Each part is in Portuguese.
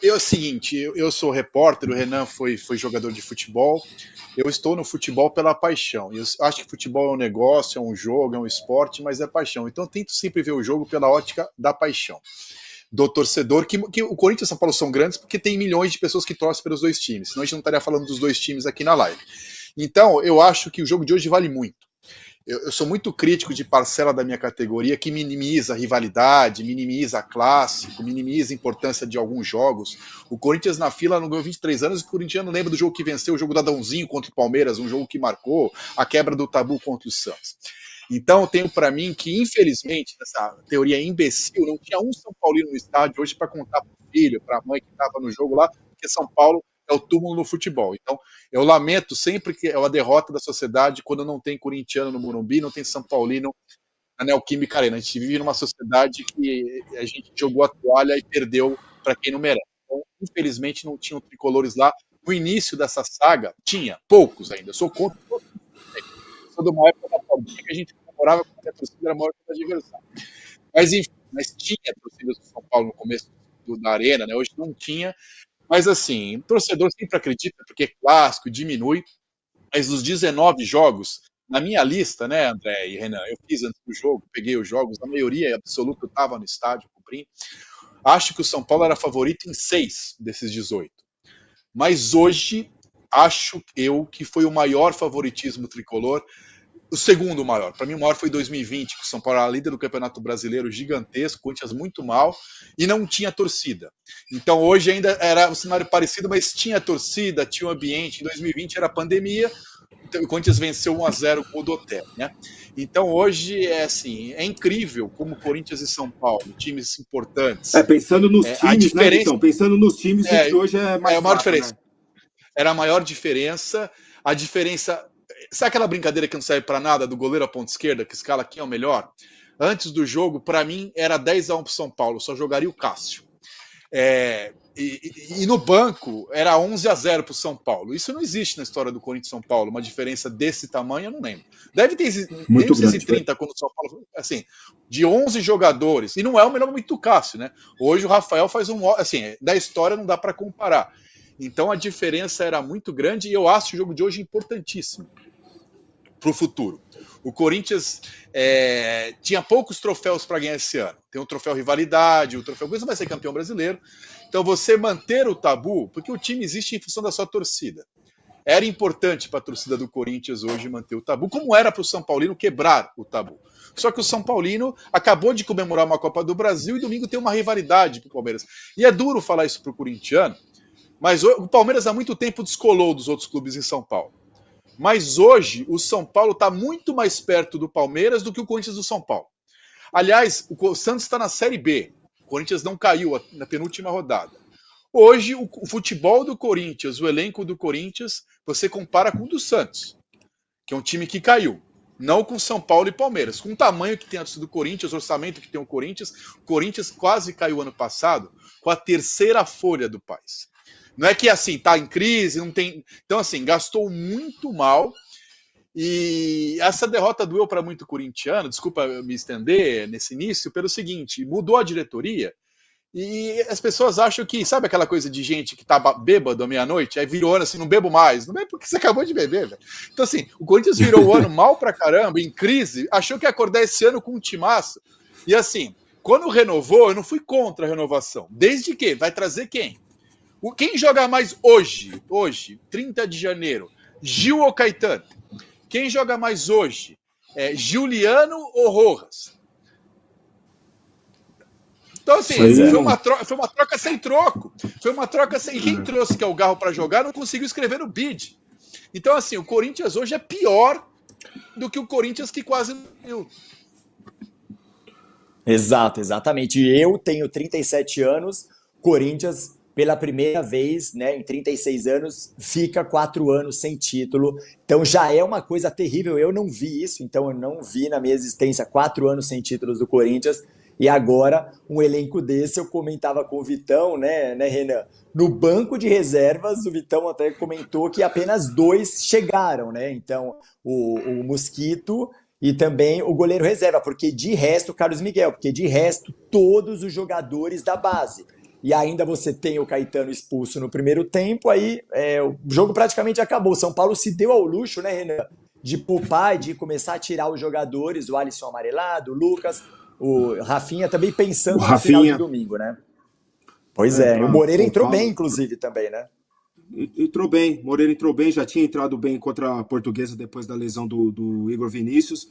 É o seguinte, eu sou repórter, o Renan foi jogador de futebol, eu estou no futebol pela paixão. Eu acho que futebol é um negócio, é um jogo, é um esporte, mas é paixão. Então eu tento sempre ver o jogo pela ótica da paixão do torcedor, que o Corinthians e o São Paulo são grandes porque tem milhões de pessoas que torcem pelos dois times, senão a gente não estaria falando dos dois times aqui na live. Então, eu acho que o jogo de hoje vale muito. Eu sou muito crítico de parcela da minha categoria que minimiza a rivalidade, minimiza clássico, minimiza a importância de alguns jogos. O Corinthians na fila não ganhou 23 anos, o corintiano lembra do jogo que venceu, o jogo da Adãozinho contra o Palmeiras, um jogo que marcou a quebra do tabu contra o Santos. Então, eu tenho para mim que, infelizmente, nessa teoria imbecil, não tinha um São Paulino no estádio hoje para contar para o filho, para a mãe que estava no jogo lá, porque São Paulo é o túmulo no futebol. Então, eu lamento sempre que é uma derrota da sociedade quando não tem corintiano no Morumbi, não tem São Paulino na Neoquímica Arena. A gente vive numa sociedade que a gente jogou a toalha e perdeu para quem não merece. Então, infelizmente, não tinham tricolores lá. No início dessa saga, tinha, poucos ainda. Eu sou contra todos. Eu sou de uma época da Paulista que a gente comemorava quando a torcida era maior que o adversário. Mas, enfim, mas tinha torcidas do São Paulo no começo da Arena, né? Hoje não tinha. Mas assim, o torcedor sempre acredita, porque é clássico, diminui, mas dos 19 jogos, na minha lista, né, André e Renan, eu fiz antes do jogo, peguei os jogos, a maioria absoluta estava no estádio, cumpri. Acho que o São Paulo era favorito em 6 desses 18. Mas hoje, acho eu que foi o maior favoritismo tricolor, o segundo maior. Para mim, o maior foi 2020, que o São Paulo era líder do Campeonato Brasileiro, gigantesco, Corinthians muito mal, e não tinha torcida. Então, hoje ainda era um cenário parecido, mas tinha torcida, tinha um ambiente. Em 2020 era pandemia, então o Corinthians venceu 1-0 com o Dotel, né? Então, hoje é assim, é incrível como Corinthians e São Paulo, times importantes. Pensando nos A times, né, diferença Vitão? Pensando nos times, o de hoje é mais a maior fraco, diferença. né? Era a maior diferença. A diferença. Sabe aquela brincadeira que não serve para nada do goleiro à ponta esquerda, que escala quem é o melhor? Antes do jogo, para mim, era 10-1 pro São Paulo, só jogaria o Cássio. E no banco era 11-0 pro São Paulo. Isso não existe na história do Corinthians e São Paulo, uma diferença desse tamanho, eu não lembro. Deve ter Muito nem grande. 30 quando o São Paulo, assim, de 11 jogadores, e não é o melhor momento do Cássio, né? Hoje o Rafael faz assim, da história não dá para comparar. Então a diferença era muito grande e eu acho o jogo de hoje importantíssimo para o futuro. O Corinthians tinha poucos troféus para ganhar esse ano. Tem o troféu rivalidade, o troféu coisa vai ser campeão brasileiro. Então você manter o tabu, porque o time existe em função da sua torcida. Era importante para a torcida do Corinthians hoje manter o tabu, como era para o São Paulino quebrar o tabu. Só que o São Paulino acabou de comemorar uma Copa do Brasil e domingo tem uma rivalidade com o Palmeiras. E é duro falar isso para o corintiano, mas o Palmeiras há muito tempo descolou dos outros clubes em São Paulo. Mas hoje o São Paulo está muito mais perto do Palmeiras do que o Corinthians do São Paulo. Aliás, o Santos está na Série B. O Corinthians não caiu na penúltima rodada. Hoje, o futebol do Corinthians, o elenco do Corinthians, você compara com o do Santos, que é um time que caiu. Não com São Paulo e Palmeiras. Com o tamanho que tem antes do Corinthians, o orçamento que tem o Corinthians quase caiu ano passado com a terceira folha do país. Não é que assim, tá em crise, não tem. Então, assim, gastou muito mal. E essa derrota doeu para muito corintiano, desculpa me estender nesse início, pelo seguinte: mudou a diretoria e as pessoas acham que, sabe aquela coisa de gente que tá bêbado à meia-noite, aí virou ano assim, não bebo mais. Não é porque você acabou de beber, velho. Então, assim, o Corinthians virou o ano mal pra caramba, em crise, achou que ia acordar esse ano com um timaço. E assim, quando renovou, eu não fui contra a renovação. Desde que? Vai trazer quem? Quem joga mais hoje, 30 de janeiro? Gil ou Caetano? Quem joga mais hoje? Juliano ou Rojas? Então, assim, foi uma troca sem troco. Foi uma troca sem. Quem trouxe que é o Garro para jogar não conseguiu escrever no bid. Então, assim, o Corinthians hoje é pior do que o Corinthians que quase não viu. Exatamente. Eu tenho 37 anos, Corinthians, pela primeira vez, né, em 36 anos, fica 4 anos sem título. Então já é uma coisa terrível. Eu não vi isso, então eu não vi na minha existência 4 anos sem títulos do Corinthians. E agora, um elenco desse, eu comentava com o Vitão, né, Renan? No banco de reservas, o Vitão até comentou que apenas 2 chegaram, né? Então, o Mosquito e também o goleiro reserva, porque de resto, Carlos Miguel, porque de resto, todos os jogadores da base. e ainda você tem o Caetano expulso no primeiro tempo, aí o jogo praticamente acabou. O São Paulo se deu ao luxo, né, Renan, de poupar, de começar a tirar os jogadores, o Alisson amarelado, o Lucas, o Rafinha também O pensando no final de Rafinha, domingo, né? Pois é, o para Moreira entrou bem, poupá-lo. inclusive, também, né? Entrou bem, Moreira entrou bem, já tinha entrado bem contra a Portuguesa depois da lesão do Igor Vinícius,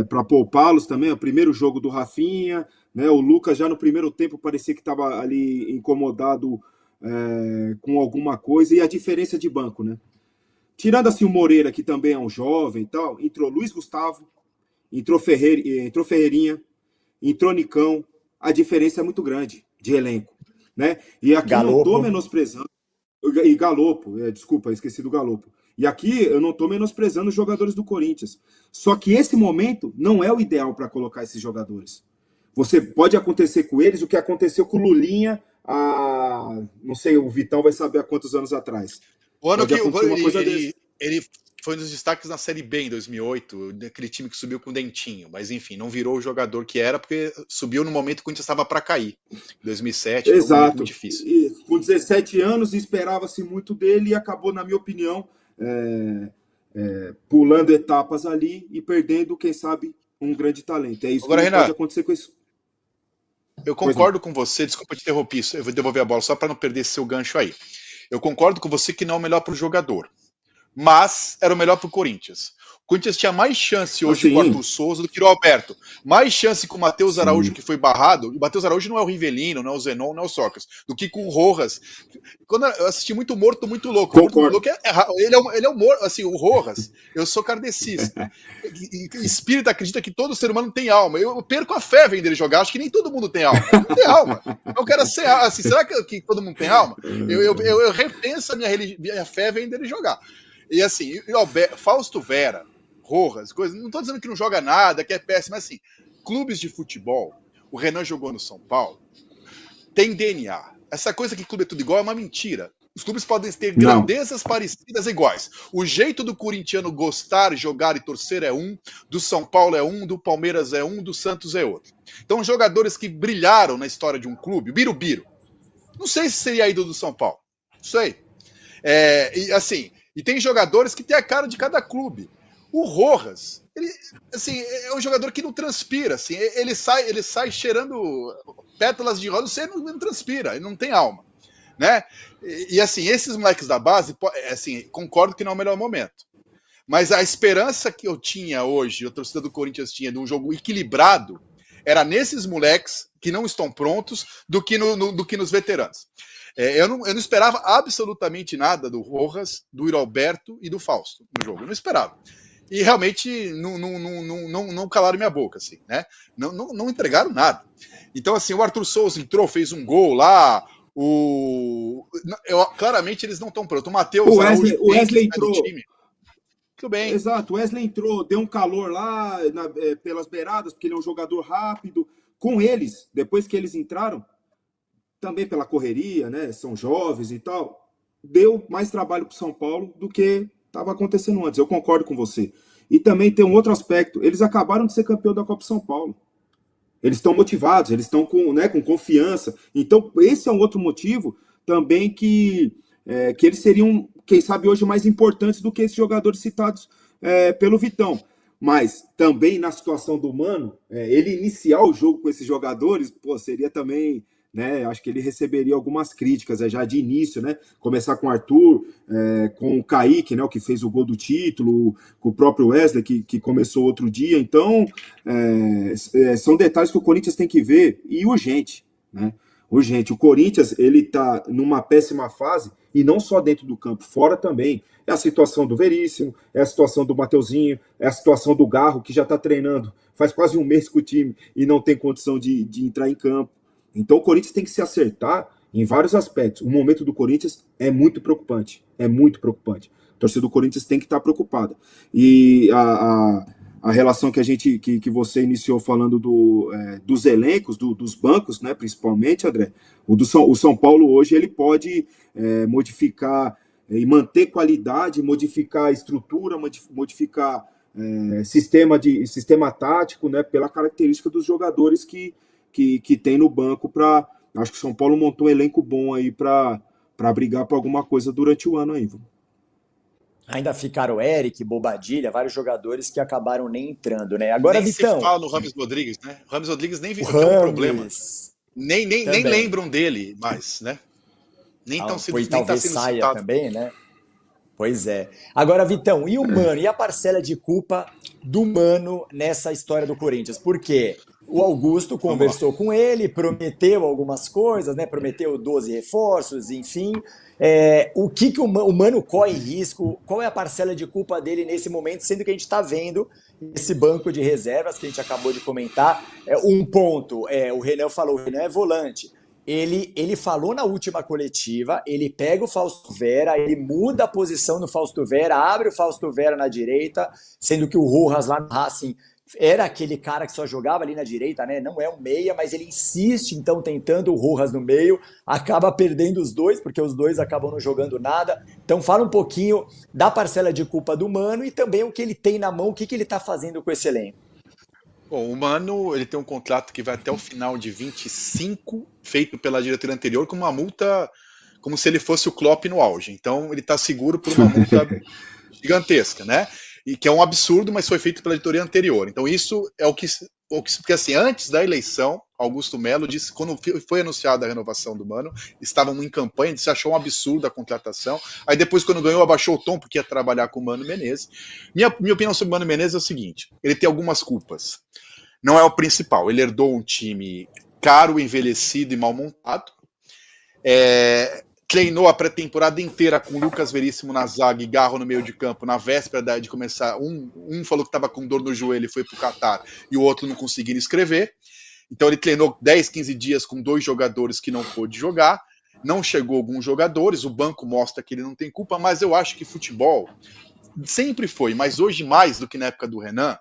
para poupá-los também, o primeiro jogo do Rafinha, né, o Lucas já no primeiro tempo parecia que estava ali incomodado com alguma coisa, e a diferença de banco, né? Tirando assim o Moreira, que também é um jovem e tal, entrou Luiz Gustavo, entrou Ferreirinha, entrou Nicão, a diferença é muito grande de elenco, né? E aqui eu não estou Galopo. menosprezando. E Galopo, desculpa, esqueci do Galopo. E aqui eu não estou menosprezando os jogadores do Corinthians. Só que esse momento não é o ideal para colocar esses jogadores. Você pode acontecer com eles o que aconteceu com o Lulinha não sei, o Vitão vai saber há quantos anos atrás. O ano Pode que acontecer uma coisa dessa. ele foi um dos destaques na Série B em 2008, aquele time que subiu com o Dentinho, mas enfim, não virou o jogador que era, porque subiu no momento que o Corinthians estava para cair. Em 2007 foi um momento muito Exato. difícil. E, com 17 anos esperava-se muito dele e acabou, na minha opinião, pulando etapas ali e perdendo, quem sabe, um grande talento. É isso Agora, que não pode Renan, acontecer com isso. eu Pois não. concordo com você, desculpa te interromper, eu vou devolver a bola só para não perder esse seu gancho aí. Eu concordo com você que não é o melhor para o jogador, mas era o melhor para o Corinthians. O Corinthians tinha mais chance hoje com o Assim, Arthur Souza do que o Alberto. Mais chance com o Matheus Araújo, sim, que foi barrado. O Matheus Araújo não é o Rivelino, não é o Zenon, não é o Sócrates. Do que com o Rojas. Quando eu assisti muito Morto, muito Louco. O Morto, muito concordo. Louco ele é o Morto. Assim, o Rojas, eu sou kardecista. Espírita acredita que todo ser humano tem alma. Eu perco a fé vendo ele jogar. Acho que nem todo mundo tem alma. Ele não tem alma. Eu quero ser assim, será que todo mundo tem alma? Eu repenso a minha fé vendo ele jogar. E assim, Fausto Vera, Rojas, coisas. Não estou dizendo que não joga nada, que é péssimo, mas assim, clubes de futebol, o Renan jogou no São Paulo, tem DNA. Essa coisa que clube é tudo igual é uma mentira. Os clubes podem ter Não, grandezas parecidas iguais. O jeito do corintiano gostar, jogar e torcer é um, do São Paulo é um, do Palmeiras é um, do Santos é outro. Então, jogadores que brilharam na história de um clube, o Birubiru, não sei se seria ídolo do São Paulo. Não sei. E assim, e tem jogadores que têm a cara de cada clube. O Rojas, ele, assim, é um jogador que não transpira, assim, ele sai cheirando pétalas de rosa, você não transpira, ele não tem alma, né? E assim, esses moleques da base, assim, concordo que não é o melhor momento. Mas a esperança que eu tinha hoje, a torcida do Corinthians tinha, de um jogo equilibrado, era nesses moleques que não estão prontos do que nos veteranos. Eu não esperava absolutamente nada do Rojas, do Alberto e do Fausto no jogo. Eu não esperava. E realmente não calaram minha boca, assim, né? Não entregaram nada. Então, assim, o Arthur Souza entrou, fez um gol lá. Claramente eles não estão prontos. O Matheus Araújo O tem que Wesley sair do entrou. time. Tudo bem. Exato, o Wesley entrou, deu um calor lá pelas beiradas, porque ele é um jogador rápido. Com eles, depois que eles entraram, também pela correria, né? São jovens e tal, deu mais trabalho para o São Paulo do que estava acontecendo antes. Eu concordo com você. E também tem um outro aspecto: eles acabaram de ser campeão da Copa São Paulo. Eles estão motivados, eles estão com confiança. Então, esse é um outro motivo também que eles seriam, quem sabe, hoje mais importantes do que esses jogadores citados pelo Vitão. Mas também na situação do Mano, ele iniciar o jogo com esses jogadores, seria também, né? Acho que ele receberia algumas críticas já de início, né? Começar com o Arthur, com o Kaique, né? O que fez o gol do título, com o próprio Wesley, que começou outro dia. Então, são detalhes que o Corinthians tem que ver, e urgente, né? Urgente. O Corinthians, ele tá numa péssima fase, e não só dentro do campo, fora também. É a situação do Veríssimo, é a situação do Mateuzinho, é a situação do Garro, que já está treinando faz quase um mês com o time e não tem condição de entrar em campo. Então o Corinthians tem que se acertar em vários aspectos. O momento do Corinthians é muito preocupante. É muito preocupante. A torcida do Corinthians tem que estar preocupada. E a relação que você iniciou falando dos elencos, dos bancos, né, principalmente, André, o São Paulo hoje ele pode modificar e manter qualidade, modificar a estrutura, modificar sistema tático, né, pela característica dos jogadores que tem no banco para Acho que o São Paulo montou um elenco bom aí para brigar por alguma coisa durante o ano aí. Ainda ficaram Eric, Bobadilha, vários jogadores que acabaram nem entrando, né? Agora, Nem se Vitão, fala no Rames Rodrigues, né? O Rames Rodrigues nem o tem um problema. Rames Nem também. lembram dele mais, né? Pois Nem tá talvez sendo saia citado. também, né? Pois é. Agora, Vitão, e o Mano? E a parcela de culpa do Mano nessa história do Corinthians? Porque o Augusto Vamos lá. conversou com ele, prometeu algumas coisas, né? Prometeu 12 reforços, enfim. O que, que o Mano corre risco? Qual é a parcela de culpa dele nesse momento, sendo que a gente está vendo esse banco de reservas que a gente acabou de comentar? Um ponto, o Renan falou, o Renan é volante. Ele falou na última coletiva, ele pega o Fausto Vera, ele muda a posição do Fausto Vera, abre o Fausto Vera na direita, sendo que o Rojas lá no Racing era aquele cara que só jogava ali na direita, né? Não é um meia, mas ele insiste então tentando o Rojas no meio, acaba perdendo os dois, porque os dois acabam não jogando nada. Então fala um pouquinho da parcela de culpa do Mano e também o que ele tem na mão, o que, que ele está fazendo com esse elenco. Bom, o Mano, ele tem um contrato que vai até o final de 25, feito pela diretoria anterior, com uma multa como se ele fosse o Klopp no auge. Então, ele está seguro por uma multa gigantesca, né? E que é um absurdo, mas foi feito pela diretoria anterior. Então, isso é porque assim, antes da eleição, Augusto Melo disse, quando foi anunciada a renovação do Mano, estavam em campanha, disse achou um absurdo a contratação. Aí depois, quando ganhou, abaixou o tom porque ia trabalhar com o Mano Menezes. Minha opinião sobre o Mano Menezes é o seguinte: ele tem algumas culpas. Não é o principal. Ele herdou um time caro, envelhecido e mal montado. Treinou a pré-temporada inteira com Lucas Veríssimo na zaga e Garro no meio de campo, na véspera de começar. Um falou que estava com dor no joelho e foi para o Catar, e o outro não conseguindo escrever. Então ele treinou 10, 15 dias com 2 jogadores que não pôde jogar. Não chegou alguns jogadores, o banco mostra que ele não tem culpa, mas eu acho que futebol sempre foi, mas hoje mais do que na época do Renan,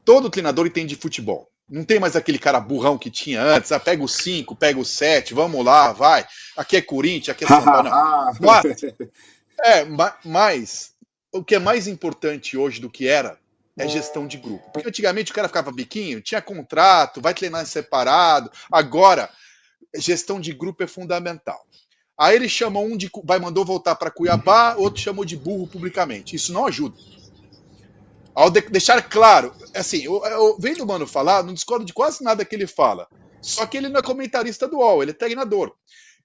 todo treinador entende de futebol. Não tem mais aquele cara burrão que tinha antes. Pega o 5, pega o 7, vamos lá, vai. Aqui é Corinthians, aqui é São Paulo. Não. Mas o que é mais importante hoje do que era é gestão de grupo. Porque antigamente o cara ficava biquinho, tinha contrato, vai treinar separado. Agora, gestão de grupo é fundamental. Aí ele chamou mandou voltar para Cuiabá, outro chamou de burro publicamente. Isso não ajuda. Ao deixar claro, assim, eu vendo o Mano falar, não discordo de quase nada que ele fala. Só que ele não é comentarista do UOL, ele é treinador.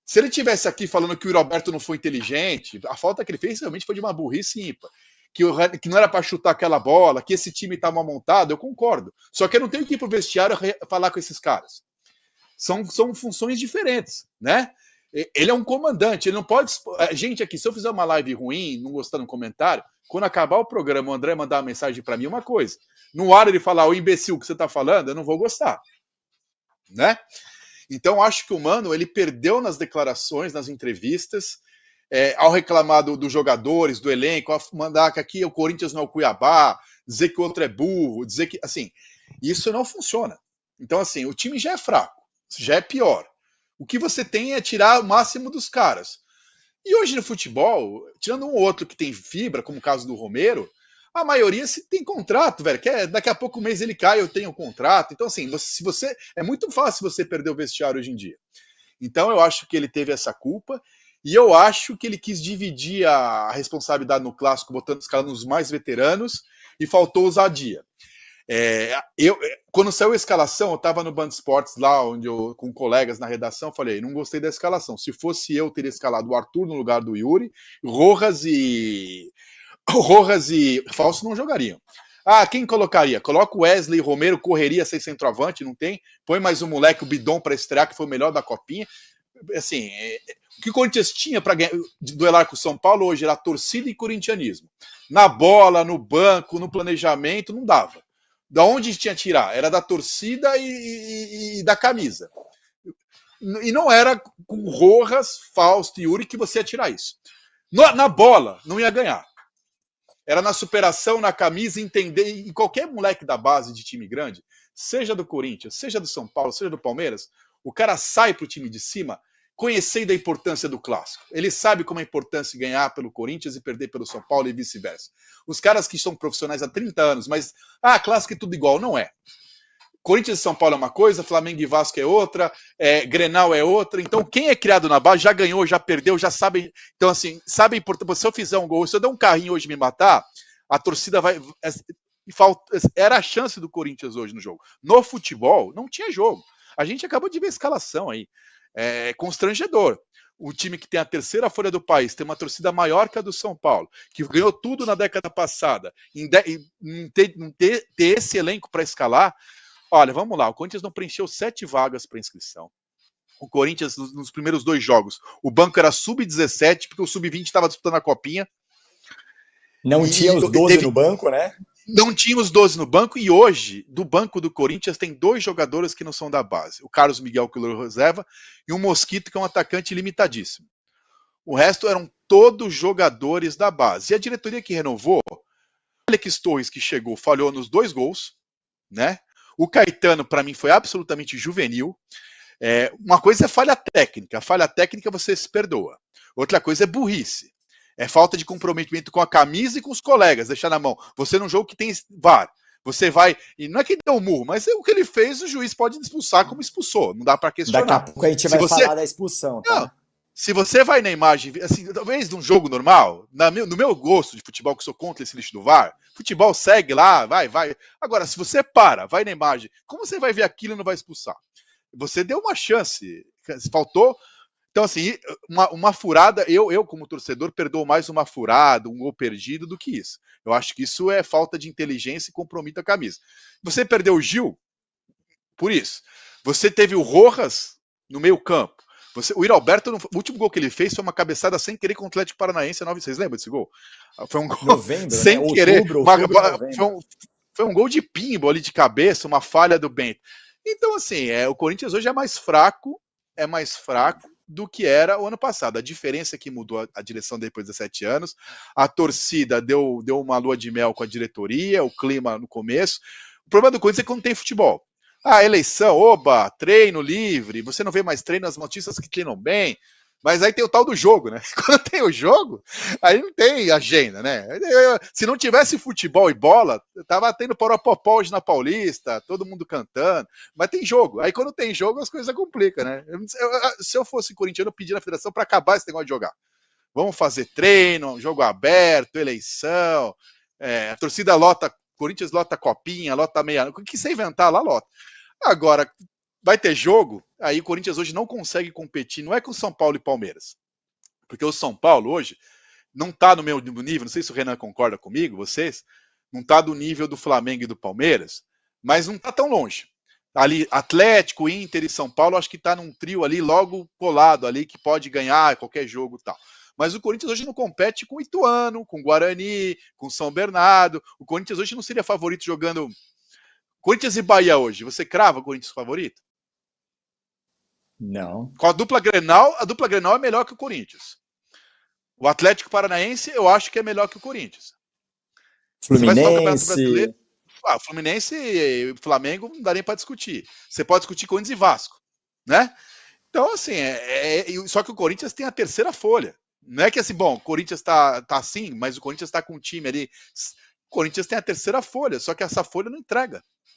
Se ele tivesse aqui falando que o Roberto não foi inteligente, a falta que ele fez realmente foi de uma burrice ímpar. Que não era para chutar aquela bola, que esse time está mal montado, eu concordo. Só que eu não tenho que ir pro vestiário falar com esses caras. São funções diferentes, né? Ele é um comandante, ele não pode. Gente, aqui, se eu fizer uma live ruim, não gostar no comentário, quando acabar o programa, o André mandar uma mensagem para mim, uma coisa. No ar ele falar, o imbecil que você está falando, eu não vou gostar, né? Então acho que o Mano, ele perdeu nas declarações, nas entrevistas, ao reclamar dos jogadores, do elenco, ao mandar que aqui o Corinthians não é o Cuiabá, dizer que o outro é burro, dizer que, assim, isso não funciona. Então, assim, o time já é fraco, já é pior. O que você tem é tirar o máximo dos caras. E hoje no futebol, tirando um ou outro que tem fibra, como o caso do Romero, a maioria tem contrato, velho. Daqui a pouco mês ele cai, eu tenho um contrato. Então, assim, se você. É muito fácil você perder o vestiário hoje em dia. Então, eu acho que ele teve essa culpa. E eu acho que ele quis dividir a responsabilidade no clássico, botando os caras nos mais veteranos, e faltou ousadia. Quando saiu a escalação, eu estava no Band Esportes lá, com colegas na redação, falei, não gostei da escalação. Se fosse eu, teria escalado o Arthur no lugar do Yuri, Rojas e Fausto não jogariam. Quem colocaria? Coloca o Wesley, Romero, correria sem centroavante, não tem? Põe mais um moleque, o Bidon, para estrear, que foi o melhor da Copinha. Assim, o que o Corinthians tinha para duelar com o São Paulo hoje era torcida e corintianismo. Na bola, no banco, no planejamento, não dava. Da onde tinha que tirar? Era da torcida e da camisa. E não era com Rojas, Fausto e Yuri que você ia tirar isso. Na bola, não ia ganhar. Era na superação, na camisa, entender. E qualquer moleque da base de time grande, seja do Corinthians, seja do São Paulo, seja do Palmeiras, o cara sai pro time de cima conhecendo a importância do clássico. Ele sabe como é importante ganhar pelo Corinthians e perder pelo São Paulo e vice-versa. Os caras que são profissionais há 30 anos, mas clássico é tudo igual, não é. Corinthians e São Paulo é uma coisa, Flamengo e Vasco é outra, Grenal é outra. Então, quem é criado na base já ganhou, já perdeu, já sabe. Então, assim, sabe a importância. Se eu fizer um gol, se eu der um carrinho hoje e me matar, a torcida vai. Era a chance do Corinthians hoje no jogo. No futebol, não tinha jogo. A gente acabou de ver a escalação aí. É constrangedor. O time que tem a terceira folha do país, tem uma torcida maior que a do São Paulo, que ganhou tudo na década passada, em ter esse elenco para escalar. Olha, vamos lá, o Corinthians não preencheu 7 vagas para inscrição. O Corinthians, nos primeiros 2 jogos, o banco era sub-17, porque o sub-20 estava disputando a copinha. Não tinha os 12 no banco, né? Não tinha os 12 no banco, e hoje, do banco do Corinthians, tem 2 jogadores que não são da base. O Carlos Miguel, que é o reserva, e o Mosquito, que é um atacante limitadíssimo. O resto eram todos jogadores da base. E a diretoria que renovou, o Alex Torres, que chegou, falhou nos 2 gols, né? O Caetano, para mim, foi absolutamente juvenil. Uma coisa é falha técnica. A falha técnica você se perdoa. Outra coisa é burrice. É falta de comprometimento com a camisa e com os colegas, deixar na mão. Você num jogo que tem VAR, você vai, e não é que deu um murro, mas o que ele fez, o juiz pode expulsar como expulsou, não dá para questionar. Daqui a pouco a gente vai falar da expulsão, tá? Não, se você vai na imagem, assim, talvez de um jogo normal, no meu gosto de futebol, que eu sou contra esse lixo do VAR, futebol segue lá, vai. Agora, se você vai na imagem, como você vai ver aquilo e não vai expulsar? Você deu uma chance, faltou. Então, assim, uma furada, eu como torcedor, perdoo mais uma furada, um gol perdido do que isso. Eu acho que isso é falta de inteligência e compromete a camisa. Você perdeu o Gil por isso. Você teve o Rojas no meio campo. O Yuri Alberto, o último gol que ele fez foi uma cabeçada sem querer com o Atlético Paranaense. Vocês lembram desse gol? Foi um gol novembro, sem né? querer. Outubro, foi um gol de pimbo ali de cabeça, uma falha do Bento. Então, assim, o Corinthians hoje é mais fraco do que era o ano passado. A diferença é que mudou a direção depois de 7 anos. A torcida deu uma lua de mel com a diretoria, o clima no começo. O problema do Corinthians é que não tem futebol. Eleição, oba, treino livre, você não vê mais treino nas notícias que treinam bem, mas aí tem o tal do jogo, né? Quando tem o jogo, aí não tem agenda, né? Se não tivesse futebol e bola, tava tendo Poropopó hoje na Paulista, todo mundo cantando, mas tem jogo. Aí quando tem jogo, as coisas complicam, né? Se eu fosse corintiano, eu pedi na federação para acabar esse negócio de jogar. Vamos fazer treino, jogo aberto, eleição, a torcida lota, Corinthians lota copinha, lota meia, o que você inventar lá, lota. Agora, vai ter jogo, aí o Corinthians hoje não consegue competir, não é com São Paulo e Palmeiras. Porque o São Paulo hoje não está no meu nível, não sei se o Renan concorda comigo, vocês, não está do nível do Flamengo e do Palmeiras, mas não está tão longe. Ali, Atlético, Inter e São Paulo, acho que está num trio ali logo colado ali, que pode ganhar qualquer jogo e tal. Mas o Corinthians hoje não compete com o Ituano, com o Guarani, com o São Bernardo. O Corinthians hoje não seria favorito jogando... Corinthians e Bahia hoje, você crava o Corinthians favorito? Não. Com a dupla Grenal é melhor que o Corinthians. O Atlético Paranaense eu acho que é melhor que o Corinthians. Fluminense. Fluminense e Flamengo não dá nem para discutir. Você pode discutir Corinthians e Vasco, né? Então, assim, só que o Corinthians tem a terceira folha. Não é que assim, bom, o Corinthians tá assim, mas o Corinthians tá com um time ali. O Corinthians tem a terceira folha, só que essa folha não entrega.